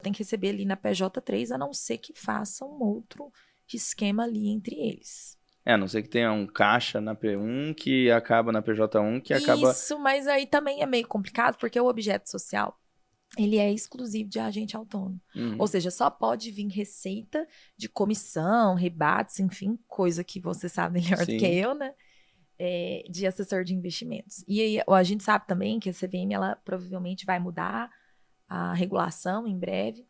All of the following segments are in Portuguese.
tem que receber ali na PJ3, a não ser que faça um outro esquema ali entre eles. A não ser que tenha um caixa na P1 que acaba na PJ1, que acaba... Isso, mas aí também é meio complicado, porque o objeto social, ele é exclusivo de agente autônomo. Ou seja, só pode vir receita de comissão, rebates, enfim, coisa que você sabe melhor do que Sim. eu, né? De assessor de investimentos. E aí, a gente sabe também que a CVM, ela provavelmente vai mudar a regulação em breve,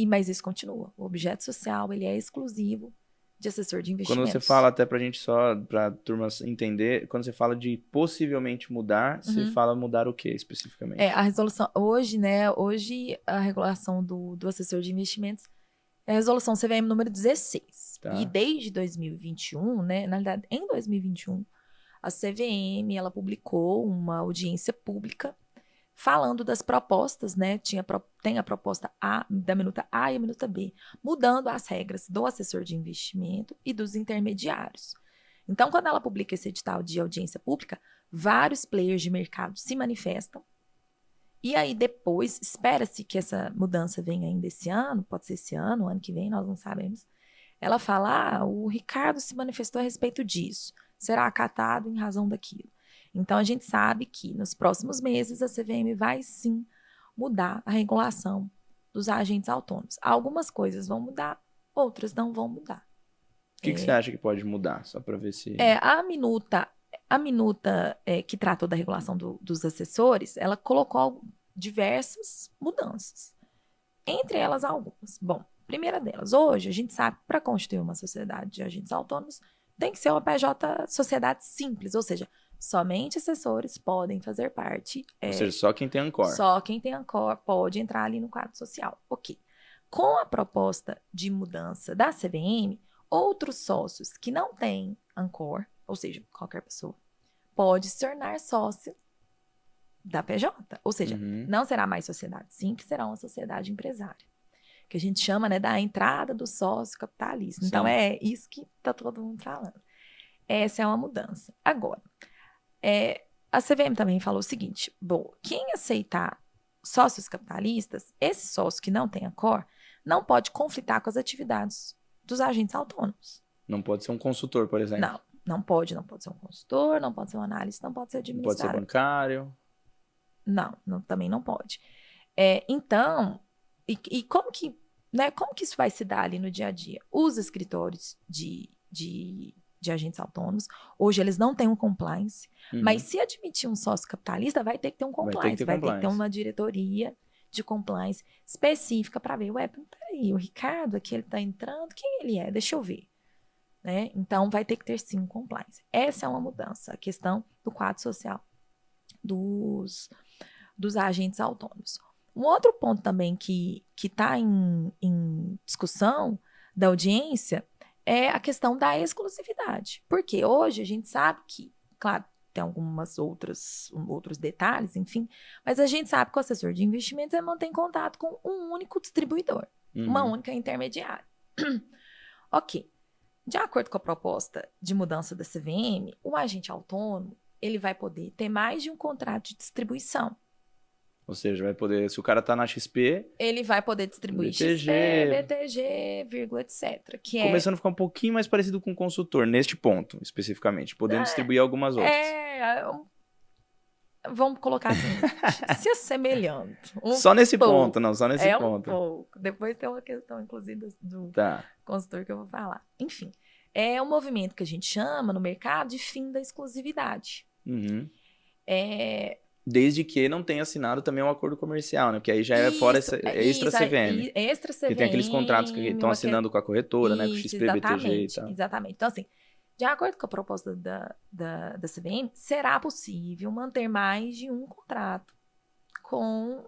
mas isso continua. O objeto social, ele é exclusivo de assessor de Quando você investimentos. fala, até pra gente só, pra turma entender, quando você fala de possivelmente mudar, você fala mudar o que especificamente? A resolução, hoje, né, a regulação do assessor de investimentos é a resolução CVM número 16. Tá. E desde 2021, né, na verdade, em 2021, a CVM, ela publicou uma audiência pública falando das propostas, né? Tem a proposta A, da minuta A e a minuta B, mudando as regras do assessor de investimento e dos intermediários. Então, quando ela publica esse edital de audiência pública, vários players de mercado se manifestam. E aí, depois, espera-se que essa mudança venha ainda esse ano, pode ser esse ano, ano que vem, nós não sabemos. Ela fala: o Ricardo se manifestou a respeito disso, será acatado em razão daquilo. Então, a gente sabe que nos próximos meses a CVM vai sim mudar a regulação dos agentes autônomos. Algumas coisas vão mudar, outras não vão mudar. O que você acha que pode mudar? Só para ver se... A minuta que tratou da regulação dos assessores, ela colocou diversas mudanças. Entre elas, algumas. Bom, primeira delas, hoje a gente sabe que para constituir uma sociedade de agentes autônomos tem que ser uma PJ sociedade simples, ou seja, somente assessores podem fazer parte. Ou seja, só quem tem Ancor. Só quem tem Ancor pode entrar ali no quadro social. Ok. Com a proposta de mudança da CVM, outros sócios que não têm Ancor, ou seja, qualquer pessoa, pode se tornar sócio da PJ. Ou seja, não será mais sociedade simples, será uma sociedade empresária. Que a gente chama, né, da entrada do sócio capitalista. Então, é isso que está todo mundo falando. Essa é uma mudança. Agora, a CVM também falou o seguinte: bom, quem aceitar sócios capitalistas, esse sócio que não tem Ancor, não pode conflitar com as atividades dos agentes autônomos. Não pode ser um consultor, por exemplo. Não pode ser um consultor, não pode ser um analista, não pode ser administrador. Não pode ser bancário. Não, também não pode. Então, e como que isso vai se dar ali no dia a dia? Os escritórios de agentes autônomos, hoje eles não têm um compliance, mas se admitir um sócio capitalista, vai ter que ter um compliance, vai ter que ter uma diretoria de compliance específica para ver, peraí, o Ricardo aqui, ele está entrando, quem ele é? Deixa eu ver. Né? Então, vai ter que ter sim um compliance. Essa é uma mudança, a questão do quadro social dos agentes autônomos. Um outro ponto também que está em discussão da audiência é a questão da exclusividade. Porque hoje a gente sabe que, claro, tem algumas outros detalhes, enfim, mas a gente sabe que o assessor de investimentos mantém contato com um único distribuidor, uma única intermediária. Ok. De acordo com a proposta de mudança da CVM, o agente autônomo ele vai poder ter mais de um contrato de distribuição. Ou seja, vai poder, se o cara está na XP... Ele vai poder distribuir BTG, XP, BTG, etc. Começando a ficar um pouquinho mais parecido com o consultor, neste ponto, específicamente. Podendo distribuir algumas outras. Vamos colocar assim, se assemelhando. Só nesse ponto, não, só nesse ponto. Um pouco. Depois tem uma questão, inclusive, do consultor que eu vou falar. Enfim, é um movimento que a gente chama no mercado de fim da exclusividade. Desde que não tenha assinado também um acordo comercial, né? Porque aí já é fora extra CVM. Extra CVM. Que tem aqueles contratos que estão assinando com a corretora, né? Com XP, BTG e tal. Exatamente. Então, assim, de acordo com a proposta da CVM, será possível manter mais de um contrato com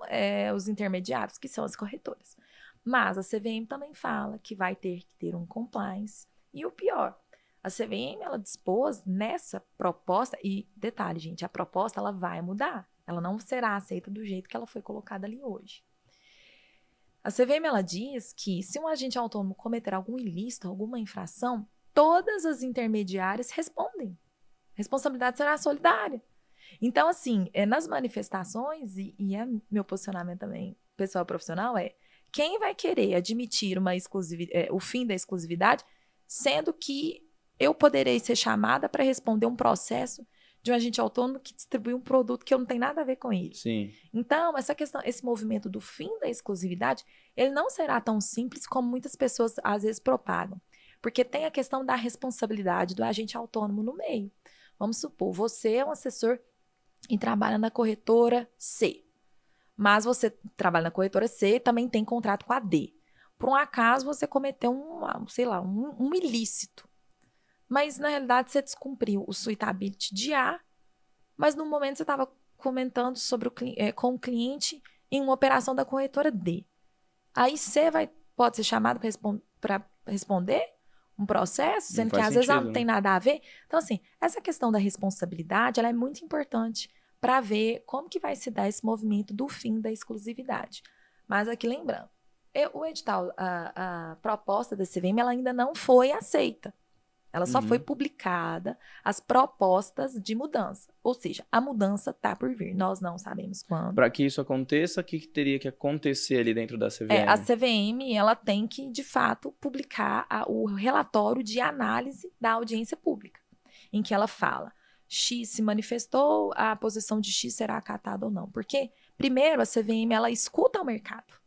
os intermediários, que são as corretoras. Mas a CVM também fala que vai ter que ter um compliance. E o pior, a CVM, ela dispôs nessa proposta, e detalhe, gente, a proposta ela vai mudar. Ela não será aceita do jeito que ela foi colocada ali hoje. A CVM, ela diz que se um agente autônomo cometer algum ilícito, alguma infração, todas as intermediárias respondem. Responsabilidade será solidária. Então, assim, nas manifestações, e é meu posicionamento também, pessoal profissional, quem vai querer admitir o fim da exclusividade, sendo que eu poderei ser chamada para responder um processo de um agente autônomo que distribui um produto que eu não tenho nada a ver com ele. Sim. Então, esse movimento do fim da exclusividade, ele não será tão simples como muitas pessoas às vezes propagam. Porque tem a questão da responsabilidade do agente autônomo no meio. Vamos supor, você é um assessor e trabalha na corretora C. Mas você trabalha na corretora C e também tem contrato com a D. Por um acaso, você cometeu um ilícito. Mas, na realidade, você descumpriu o suitability de A, mas no momento você estava comentando com o cliente em uma operação da corretora D. Aí C pode ser chamado para responder um processo, sendo que às vezes não tem nada a ver. Então, assim, essa questão da responsabilidade, ela é muito importante para ver como que vai se dar esse movimento do fim da exclusividade. Mas aqui lembrando, o edital, a proposta da CVM, ela ainda não foi aceita. Ela só foi publicada as propostas de mudança. Ou seja, a mudança está por vir. Nós não sabemos quando. Para que isso aconteça, o que teria que acontecer ali dentro da CVM? A CVM, ela tem que, de fato, publicar o relatório de análise da audiência pública, em que ela fala: X se manifestou, a posição de X será acatada ou não. Porque, primeiro, a CVM, ela escuta o mercado,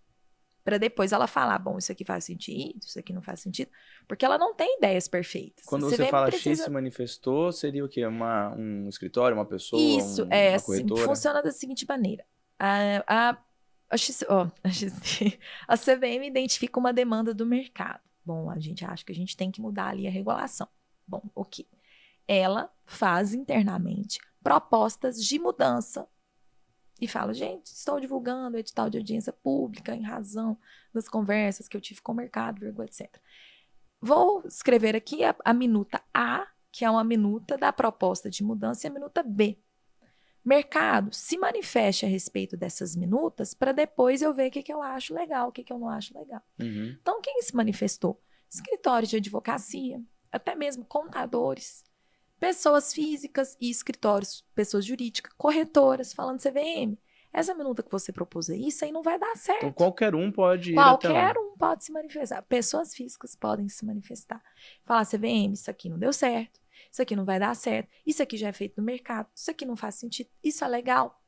para depois ela falar, bom, isso aqui faz sentido, isso aqui não faz sentido, porque ela não tem ideias perfeitas. Quando você fala X se manifestou, seria o quê? Um escritório, uma pessoa, isso, uma corretora? Funciona da seguinte maneira. A CVM identifica uma demanda do mercado. Bom, a gente acha que a gente tem que mudar ali a regulação. Bom, ok. Ela faz internamente propostas de mudança e fala, gente, estou divulgando o edital de audiência pública em razão das conversas que eu tive com o mercado, etc. Vou escrever aqui a minuta A, que é uma minuta da proposta de mudança, e a minuta B. Mercado, se manifeste a respeito dessas minutas para depois eu ver o que eu acho legal, o que eu não acho legal. Então, quem se manifestou? Escritórios de advocacia, até mesmo contadores, pessoas físicas e escritórios, pessoas jurídicas, corretoras, falando CVM. Essa minuta que você propôs aí, isso aí não vai dar certo. Então, qualquer um pode ir Qualquer um pode se manifestar. Pessoas físicas podem se manifestar. Falar, CVM, isso aqui não deu certo, isso aqui não vai dar certo, isso aqui já é feito no mercado, isso aqui não faz sentido, isso é legal.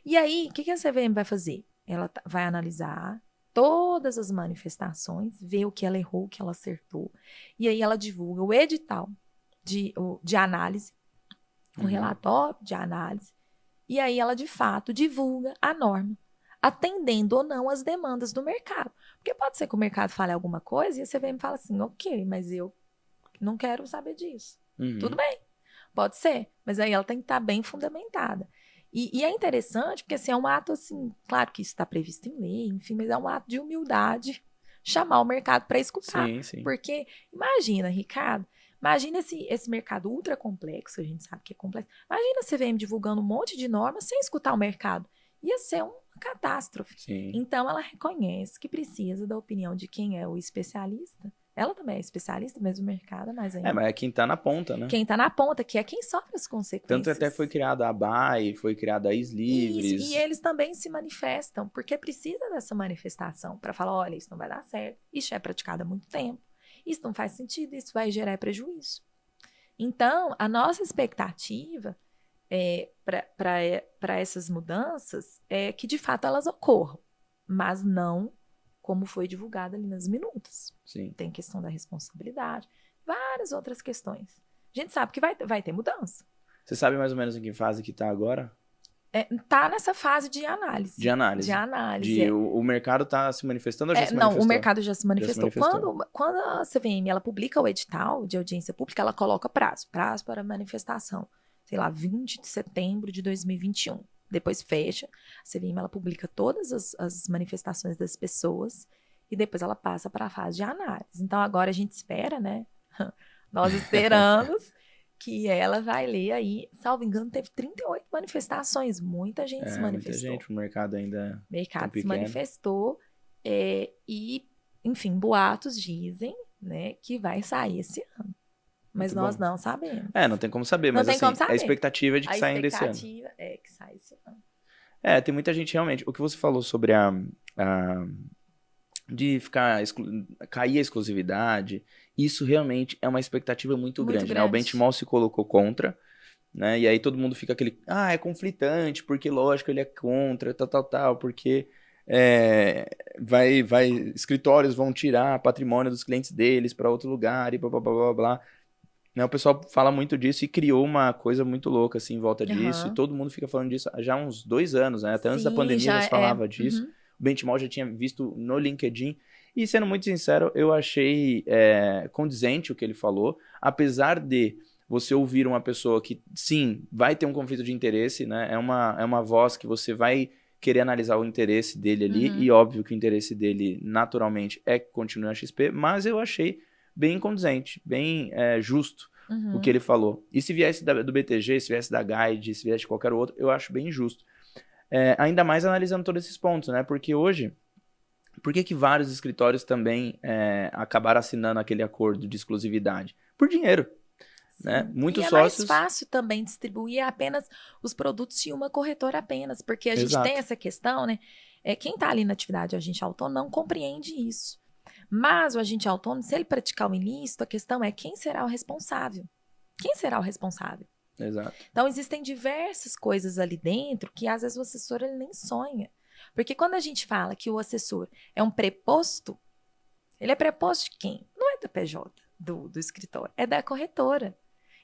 E aí, o que a CVM vai fazer? Ela vai analisar todas as manifestações, ver o que ela errou, o que ela acertou, e aí ela divulga o edital de análise, o relatório de análise, e aí ela, de fato, divulga a norma, atendendo ou não as demandas do mercado. Porque pode ser que o mercado fale alguma coisa e a CVM fala assim, ok, mas eu não quero saber disso. Tudo bem, pode ser, mas aí ela tem que estar bem fundamentada. E é interessante, porque assim, é um ato, assim, claro que isso está previsto em lei, enfim, mas é um ato de humildade chamar o mercado para escutar. Sim, sim. Porque, imagina, Ricardo, imagina esse mercado ultra complexo, a gente sabe que é complexo. Imagina a CVM divulgando um monte de normas sem escutar o mercado. Ia ser uma catástrofe. Sim. Então, ela reconhece que precisa da opinião de quem é o especialista. Ela também é especialista, mas o mercado é mais ainda. Mas é quem tá na ponta, né? Quem tá na ponta, que é quem sofre as consequências. Tanto até foi criada a ABAE, foi criada a Ex-Livres. E eles também se manifestam, porque precisa dessa manifestação para falar, olha, isso não vai dar certo, isso é praticado há muito tempo, isso não faz sentido, isso vai gerar prejuízo. Então, a nossa expectativa para essas mudanças é que, de fato, elas ocorram, mas não como foi divulgado ali nas minutas. Sim. Tem questão da responsabilidade, várias outras questões. A gente sabe que vai ter mudança. Você sabe mais ou menos em que fase que tá agora? Tá nessa fase de análise. De análise. O mercado tá se manifestando ou já se manifestou? Não, o mercado já se manifestou. Quando a CVM ela publica o edital de audiência pública, ela coloca prazo para manifestação. Sei lá, 20 de setembro de 2021. Depois fecha. A CVM ela publica todas as manifestações das pessoas e depois ela passa para a fase de análise. Então agora a gente espera, né? Nós esperamos que ela vai ler aí, salvo engano, teve 38 manifestações. Muita gente se manifestou. Muita gente, o mercado ainda O mercado se manifestou e, enfim, boatos dizem, né, que vai sair esse ano. Mas nós não sabemos. Não tem como saber, mas assim, a expectativa é de que saia desse ano. A expectativa é que saia esse ano. Tem muita gente realmente. O que você falou sobre de cair a exclusividade, isso realmente é uma expectativa muito grande, né? O Benchimol se colocou contra, né? E aí todo mundo fica aquele, é conflitante, porque lógico ele é contra, tal, porque escritórios vão tirar patrimônio dos clientes deles para outro lugar e blá, blá, blá, blá, blá. Né? O pessoal fala muito disso e criou uma coisa muito louca assim em volta disso, e todo mundo fica falando disso já há uns 2 anos, né? Até antes da pandemia já se falava disso. O Benchimol já tinha visto no LinkedIn. E sendo muito sincero, eu achei condizente o que ele falou. Apesar de você ouvir uma pessoa que, sim, vai ter um conflito de interesse, né? É uma voz que você vai querer analisar o interesse dele ali. E óbvio que o interesse dele, naturalmente, é que continue na XP. Mas eu achei bem condizente, bem justo o que ele falou. E se viesse do BTG, se viesse da Guide, se viesse de qualquer outro, eu acho bem justo. Ainda mais analisando todos esses pontos, né? Porque hoje, por que vários escritórios também acabaram assinando aquele acordo de exclusividade? Por dinheiro. Né? Muitos sócios... é mais fácil também distribuir apenas os produtos de uma corretora apenas, porque a gente tem essa questão, né? Quem está ali na atividade agente autônomo não compreende isso. Mas o agente autônomo, se ele praticar o ilícito, a questão é quem será o responsável? Quem será o responsável? Exato. Então, existem diversas coisas ali dentro que, às vezes, o assessor ele nem sonha. Porque quando a gente fala que o assessor é um preposto, ele é preposto de quem? Não é da PJ, do escritório, é da corretora.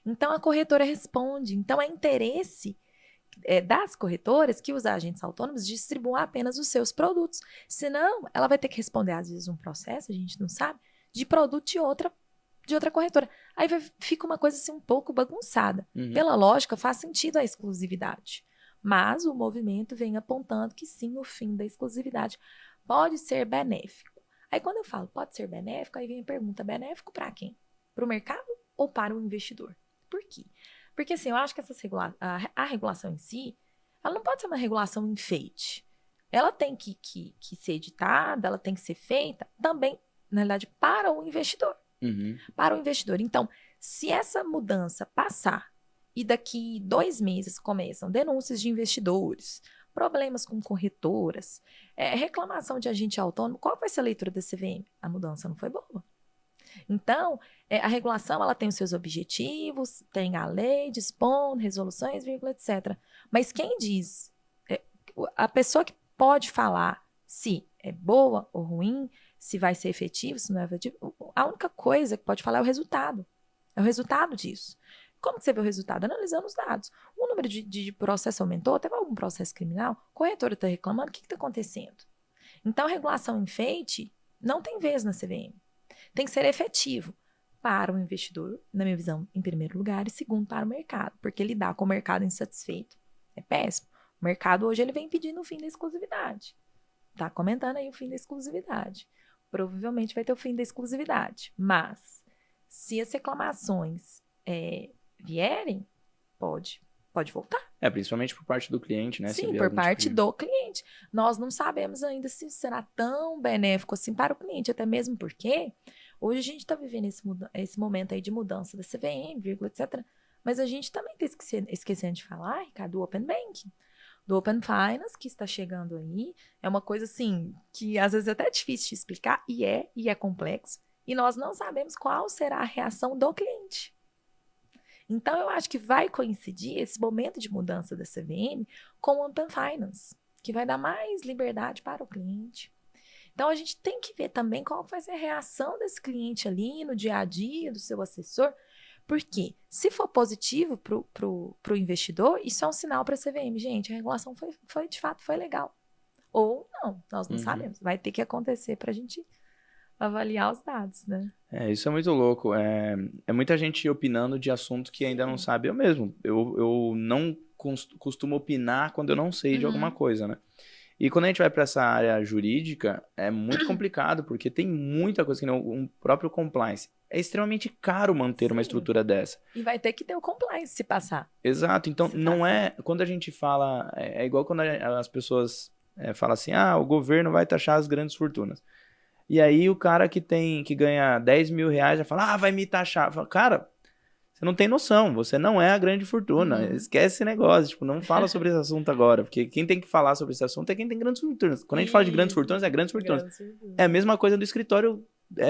Então, a corretora responde. Então, é interesse das corretoras que os agentes autônomos distribuam apenas os seus produtos. Senão, ela vai ter que responder, às vezes, um processo, a gente não sabe, de produto de outra corretora. Aí fica uma coisa assim um pouco bagunçada. Pela lógica, faz sentido a exclusividade. Mas o movimento vem apontando que sim, o fim da exclusividade pode ser benéfico. Aí quando eu falo pode ser benéfico, aí vem a pergunta, benéfico para quem? Para o mercado ou para o investidor? Por quê? Porque assim, eu acho que a regulação em si, ela não pode ser uma regulação enfeite. Ela tem que ser editada, ela tem que ser feita também, na realidade, para o investidor. Para o investidor. Então, se essa mudança passar e daqui 2 meses começam denúncias de investidores, problemas com corretoras, reclamação de agente autônomo, qual vai ser a leitura da CVM? A mudança não foi boa. Então, a regulação ela tem os seus objetivos, tem a lei, dispõe, resoluções, vírgula, etc. Mas quem diz, a pessoa que pode falar se é boa ou ruim, se vai ser efetivo, se não é efetivo, a única coisa que pode falar é o resultado. É o resultado disso. Como que você vê o resultado? Analisando os dados. O número de processo aumentou? Teve algum processo criminal? A corretora está reclamando? O que está acontecendo? Então, a regulação enfeite não tem vez na CVM. Tem que ser efetivo para o investidor, na minha visão, em primeiro lugar, e segundo, para o mercado, porque lidar com o mercado insatisfeito é péssimo. O mercado hoje ele vem pedindo o fim da exclusividade. Está comentando aí o fim da exclusividade. Provavelmente vai ter o fim da exclusividade. Mas, se as reclamações vierem, pode voltar. Principalmente por parte do cliente, né? Sim, por parte do cliente. Nós não sabemos ainda se será tão benéfico assim para o cliente, até mesmo porque hoje a gente está vivendo esse momento aí de mudança da CVM, vírgula, etc. Mas a gente também está esquecendo de falar, Ricardo, do Open Banking, do Open Finance, que está chegando aí. É uma coisa assim, que às vezes é até difícil de explicar, e é complexo. E nós não sabemos qual será a reação do cliente. Então, eu acho que vai coincidir esse momento de mudança da CVM com o Open Finance, que vai dar mais liberdade para o cliente. Então, a gente tem que ver também qual vai ser a reação desse cliente ali no dia a dia, do seu assessor, porque se for positivo para o investidor, isso é um sinal para a CVM. Gente, a regulação de fato foi legal. Ou não, nós não sabemos. Vai ter que acontecer para a gente avaliar os dados, né? Isso é muito louco. É muita gente opinando de assunto que ainda não sabe. Eu mesmo, eu não costumo opinar quando eu não sei de alguma coisa, né? E quando a gente vai para essa área jurídica, é muito complicado, porque tem muita coisa que não, um próprio compliance. É extremamente caro manter uma estrutura dessa. E vai ter que ter o compliance se passar. Exato. Então, quando a gente fala... É igual quando as pessoas falam assim, o governo vai taxar as grandes fortunas. E aí o cara que ganha 10 mil reais já fala, vai me taxar. Fala, cara, Você não tem noção, você não é a grande fortuna. Esquece esse negócio, tipo, não fala sobre esse assunto agora, porque quem tem que falar sobre esse assunto é quem tem grandes fortunas. Quando a gente fala de grandes fortunas, é grandes fortunas. É a mesma coisa do escritório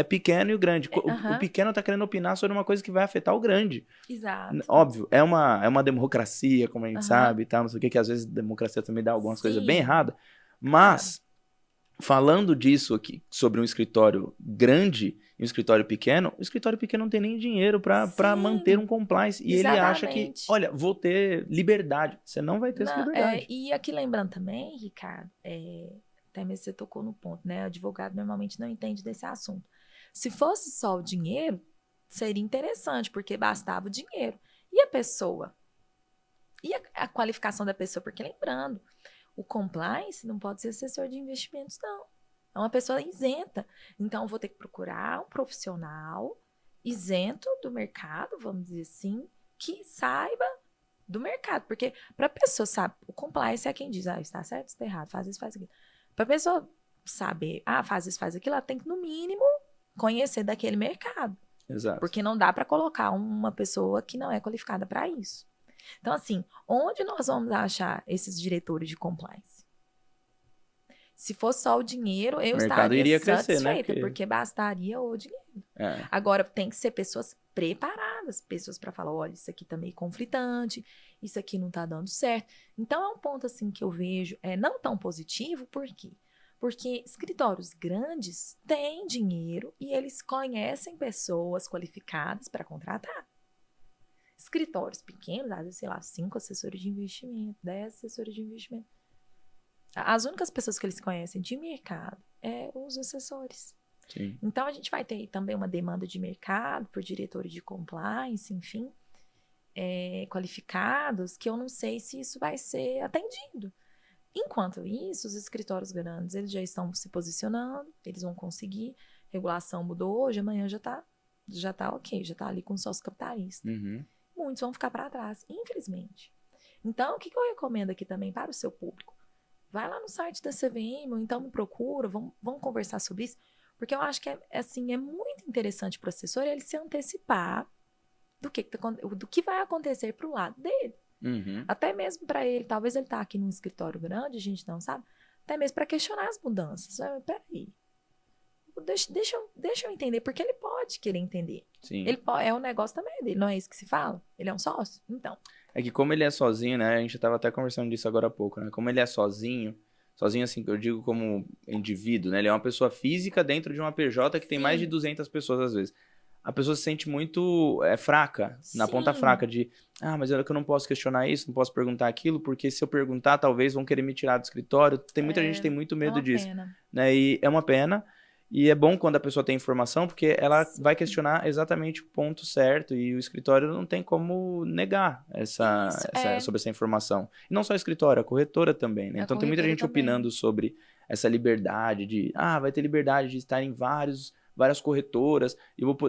pequeno e o grande. O pequeno tá querendo opinar sobre uma coisa que vai afetar o grande. Exato. Óbvio, é uma democracia, como a gente sabe, e tal, não sei o que às vezes a democracia também dá algumas coisas bem erradas. Mas, falando disso aqui, sobre um escritório grande e um escritório pequeno, o escritório pequeno não tem nem dinheiro para manter um compliance. E ele acha que, olha, vou ter liberdade. Você não vai ter essa liberdade. E aqui lembrando também, Ricardo, até mesmo você tocou no ponto, né? O advogado normalmente não entende desse assunto. Se fosse só o dinheiro, seria interessante, porque bastava o dinheiro. E a pessoa? E a qualificação da pessoa? Porque lembrando, o compliance não pode ser assessor de investimentos, não. É uma pessoa isenta. Então, eu vou ter que procurar um profissional isento do mercado, vamos dizer assim, que saiba do mercado. Porque para a pessoa saber, o compliance é quem diz, está certo, está errado, faz isso, faz aquilo. Para a pessoa saber, faz isso, faz aquilo, ela tem que, no mínimo, conhecer daquele mercado. Exato. Porque não dá para colocar uma pessoa que não é qualificada para isso. Então, assim, onde nós vamos achar esses diretores de compliance? Se fosse só o dinheiro, eu estaria satisfeita, porque bastaria o dinheiro. Agora, tem que ser pessoas preparadas, pessoas para falar, olha, isso aqui tá meio conflitante, isso aqui não tá dando certo. Então, é um ponto, assim, que eu vejo não tão positivo, por quê? Porque escritórios grandes têm dinheiro e eles conhecem pessoas qualificadas para contratar. Escritórios pequenos, às vezes, sei lá, 5 assessores de investimento, 10 assessores de investimento. As únicas pessoas que eles conhecem de mercado os assessores. Sim. Então, a gente vai ter também uma demanda de mercado por diretores de compliance, enfim, qualificados, que eu não sei se isso vai ser atendido. Enquanto isso, os escritórios grandes, eles já estão se posicionando, eles vão conseguir, regulação mudou hoje, amanhã já tá ok, já tá ali com sócio capitalista. Muitos vão ficar para trás, infelizmente. Então, o que eu recomendo aqui também para o seu público? Vai lá no site da CVM, ou então me procura, vamos conversar sobre isso, porque eu acho que é muito interessante para o assessor ele se antecipar do que vai acontecer para o lado dele. Até mesmo para ele, talvez ele tá aqui num escritório grande, a gente não sabe, até mesmo para questionar as mudanças. Peraí, deixa eu entender, porque ele pode querer entender. Sim. Ele é um negócio também dele, não é isso que se fala? Ele é um sócio? Então. É que como ele é sozinho, né? A gente tava até conversando disso agora há pouco, né? Como ele é sozinho assim, eu digo como indivíduo, né? Ele é uma pessoa física dentro de uma PJ que tem mais de 200 pessoas às vezes. A pessoa se sente muito fraca, na ponta fraca de, mas eu não posso questionar isso, não posso perguntar aquilo, porque se eu perguntar, talvez vão querer me tirar do escritório. Tem muita gente que tem muito medo disso. Né? E é uma pena. E é bom quando a pessoa tem informação, porque ela vai questionar exatamente o ponto certo e o escritório não tem como negar sobre essa informação. E não só o escritório, a corretora também, né? Então tem muita gente opinando sobre essa liberdade de, vai ter liberdade de estar em várias corretoras.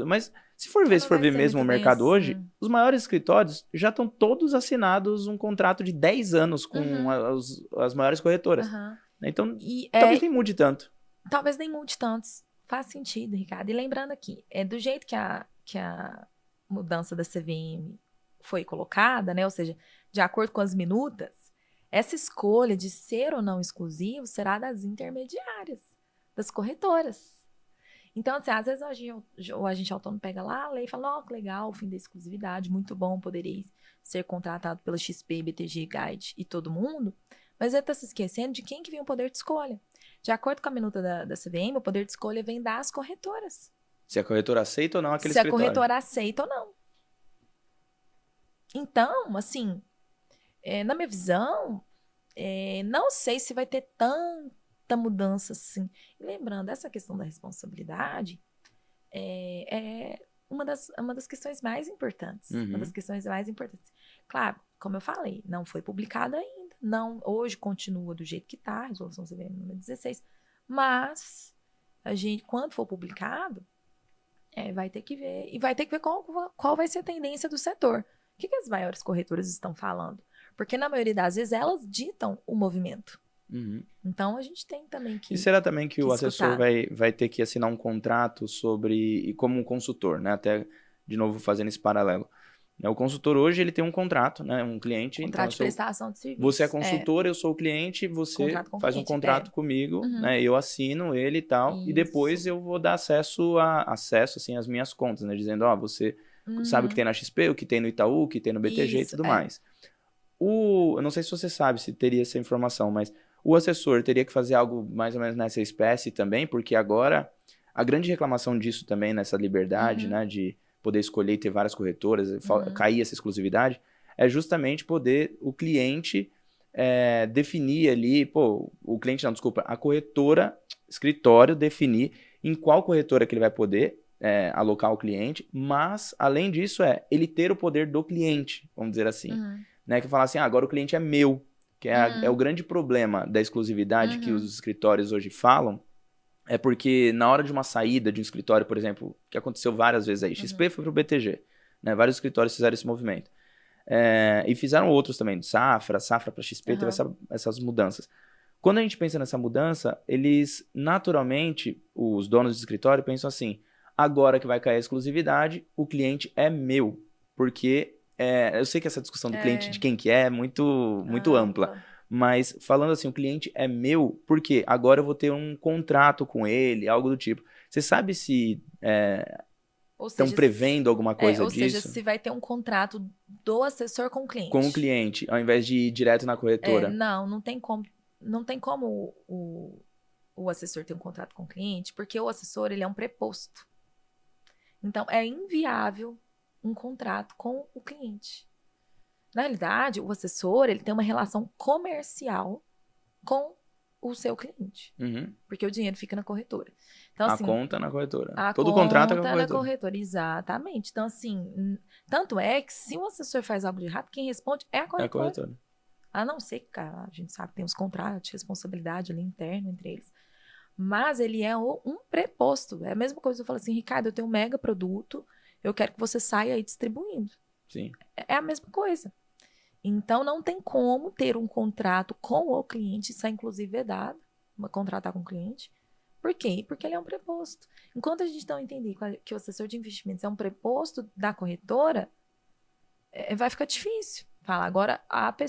Mas se for ver mesmo o mercado hoje, os maiores escritórios já estão todos assinados um contrato de 10 anos com as maiores corretoras. Então, talvez nem mude tanto. Talvez nem mude tantos. Faz sentido, Ricardo. E lembrando aqui, do jeito que a mudança da CVM foi colocada, né? Ou seja, de acordo com as minutas, essa escolha de ser ou não exclusivo será das intermediárias, das corretoras. Então, assim, às vezes o agente autônomo pega lá a lei e fala, que legal, o fim da exclusividade, muito bom, poderia ser contratado pela XP, BTG, Guide e todo mundo. Mas ele está se esquecendo de quem que vem o poder de escolha. De acordo com a minuta da CVM, o poder de escolha vem das corretoras. Se a corretora aceita ou não aquele escritório. Se a corretora aceita ou não. Então, assim, na minha visão, não sei se vai ter tanta mudança assim. E lembrando, essa questão da responsabilidade é uma das questões mais importantes. Uma das questões mais importantes. Claro, como eu falei, não foi publicada ainda. Não, hoje continua do jeito que está, a resolução CVM número 16, mas a gente, quando for publicado, vai ter que ver, e vai ter que ver qual vai ser a tendência do setor. O que as maiores corretoras estão falando? Porque na maioria das vezes elas ditam o movimento. Então a gente tem também que. E será também que o assessor vai ter que assinar um contrato como um consultor, né? Até, de novo, fazendo esse paralelo. O consultor hoje, ele tem um contrato, né? Um cliente. Contrato então, de prestação de serviço. Você é consultor, eu sou o cliente, você faz um contrato comigo, né? Eu assino ele e tal, e depois eu vou dar acesso assim, às minhas contas, né? Dizendo, você sabe o que tem na XP, o que tem no Itaú, o que tem no BTG e tudo mais. Eu não sei se você sabe, se teria essa informação, mas o assessor teria que fazer algo mais ou menos nessa espécie também, porque agora a grande reclamação disso também, nessa liberdade, né? De poder escolher e ter várias corretoras, cair essa exclusividade, é justamente poder o cliente definir ali, o cliente não, desculpa, a corretora, escritório, definir em qual corretora que ele vai poder alocar o cliente, mas, além disso, ele ter o poder do cliente, vamos dizer assim, né? Que fala assim, agora o cliente é meu, que é o grande problema da exclusividade que os escritórios hoje falam, é porque na hora de uma saída de um escritório, por exemplo, que aconteceu várias vezes aí, XP foi pro BTG, né? Vários escritórios fizeram esse movimento. E fizeram outros também, de Safra para XP, teve essas mudanças. Quando a gente pensa nessa mudança, eles, naturalmente, os donos do escritório pensam assim, agora que vai cair a exclusividade, o cliente é meu, porque eu sei que essa discussão do cliente, de quem que é muito ampla. Mas falando assim, o cliente é meu porque agora eu vou ter um contrato com ele, algo do tipo. Você sabe se estão prevendo alguma coisa disso? Ou seja, se vai ter um contrato do assessor com o cliente. Com o cliente, ao invés de ir direto na corretora. Não tem como. Não tem como o assessor ter um contrato com o cliente, porque o assessor ele é um preposto. Então, é inviável um contrato com o cliente. Na realidade, o assessor ele tem uma relação comercial com o seu cliente. Porque o dinheiro fica na corretora. Então, assim, a conta na corretora. Todo contrato é com a corretora. Na corretora, exatamente. Então, assim, tanto é que se o assessor faz algo de errado, quem responde é a corretora. É a corretora. A não ser que a gente sabe que tem os contratos de responsabilidade ali interno entre eles. Mas ele é um preposto. É a mesma coisa que eu falo assim, Ricardo, eu tenho um mega produto, eu quero que você saia aí distribuindo. Sim. É a mesma coisa. Então, não tem como ter um contrato com o cliente, isso é inclusive vedado, contratar com o cliente. Por quê? Porque ele é um preposto. Enquanto a gente não entender que o assessor de investimentos é um preposto da corretora, vai ficar difícil. Fala, agora a pessoa